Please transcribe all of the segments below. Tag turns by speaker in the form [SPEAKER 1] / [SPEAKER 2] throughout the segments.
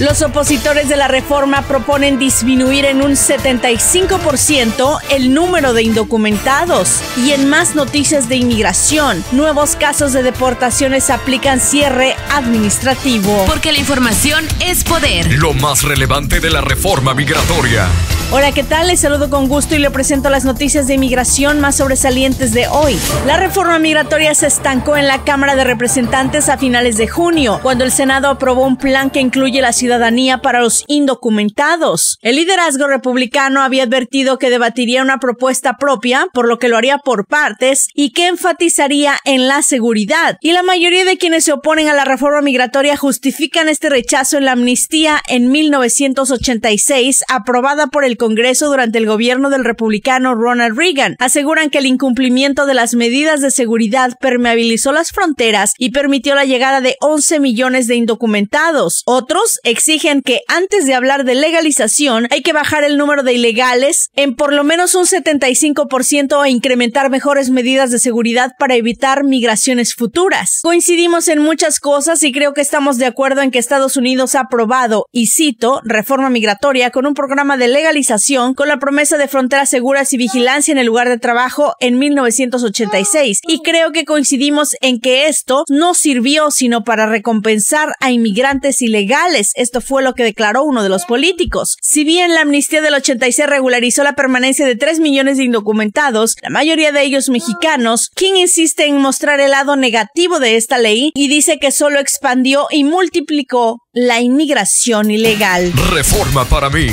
[SPEAKER 1] Los opositores de la reforma proponen disminuir en un 75% el número de indocumentados. Y en más noticias de inmigración, nuevos casos de deportaciones aplican cierre administrativo.
[SPEAKER 2] Porque la información es poder.
[SPEAKER 3] Lo más relevante de la reforma migratoria.
[SPEAKER 1] Hola, ¿qué tal? Les saludo con gusto y le presento las noticias de inmigración más sobresalientes de hoy. La reforma migratoria se estancó en la Cámara de Representantes a finales de junio, cuando el Senado aprobó un plan que incluye la ciudadanía para los indocumentados. El liderazgo republicano había advertido que debatiría una propuesta propia, por lo que lo haría por partes y que enfatizaría en la seguridad. Y la mayoría de quienes se oponen a la reforma migratoria justifican este rechazo en la amnistía en 1986, aprobada por el Congreso durante el gobierno del republicano Ronald Reagan. Aseguran que el incumplimiento de las medidas de seguridad permeabilizó las fronteras y permitió la llegada de 11 millones de indocumentados. Otros exigen que antes de hablar de legalización hay que bajar el número de ilegales en por lo menos un 75% e incrementar mejores medidas de seguridad para evitar migraciones futuras. Coincidimos en muchas cosas y creo que estamos de acuerdo en que Estados Unidos ha aprobado, y cito, reforma migratoria con un programa de legalización con la promesa de fronteras seguras y vigilancia en el lugar de trabajo en 1986. Y creo que coincidimos en que esto no sirvió sino para recompensar a inmigrantes ilegales. Esto fue lo que declaró uno de los políticos. Si bien la amnistía del 86 regularizó la permanencia de 3 millones de indocumentados, la mayoría de ellos mexicanos, King insiste en mostrar el lado negativo de esta ley y dice que solo expandió y multiplicó la inmigración ilegal.
[SPEAKER 3] Reforma para mí.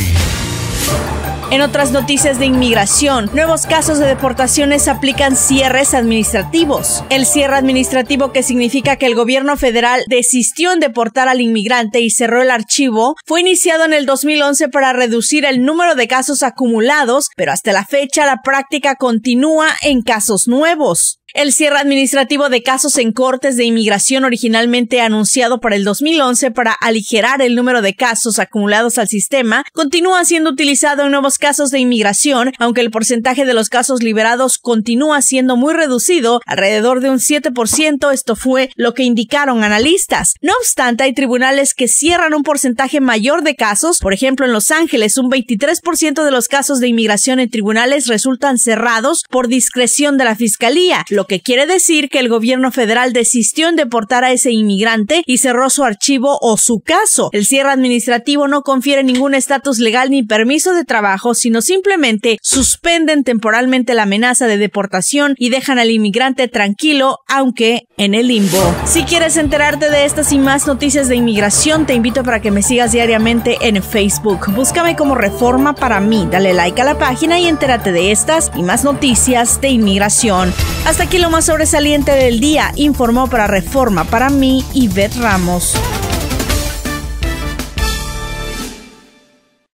[SPEAKER 1] En otras noticias de inmigración, nuevos casos de deportaciones aplican cierres administrativos. El cierre administrativo, que significa que el gobierno federal desistió en deportar al inmigrante y cerró el archivo, fue iniciado en el 2011 para reducir el número de casos acumulados, pero hasta la fecha la práctica continúa en casos nuevos. El cierre administrativo de casos en cortes de inmigración, originalmente anunciado para el 2011 para aligerar el número de casos acumulados al sistema, continúa siendo utilizado en nuevos casos de inmigración, aunque el porcentaje de los casos liberados continúa siendo muy reducido, alrededor de un 7%. Esto fue lo que indicaron analistas. No obstante, hay tribunales que cierran un porcentaje mayor de casos. Por ejemplo, en Los Ángeles, un 23% de los casos de inmigración en tribunales resultan cerrados por discreción de la fiscalía, lo que quiere decir que el gobierno federal desistió en deportar a ese inmigrante y cerró su archivo o su caso. El cierre administrativo no confiere ningún estatus legal ni permiso de trabajo, sino simplemente suspenden temporalmente la amenaza de deportación y dejan al inmigrante tranquilo, aunque en el limbo. Si quieres enterarte de estas y más noticias de inmigración, te invito para que me sigas diariamente en Facebook. Búscame como Reforma para mí, dale like a la página y entérate de estas y más noticias de inmigración. Hasta aquí lo más sobresaliente del día, informó para Reforma para mí Ivette Ramos.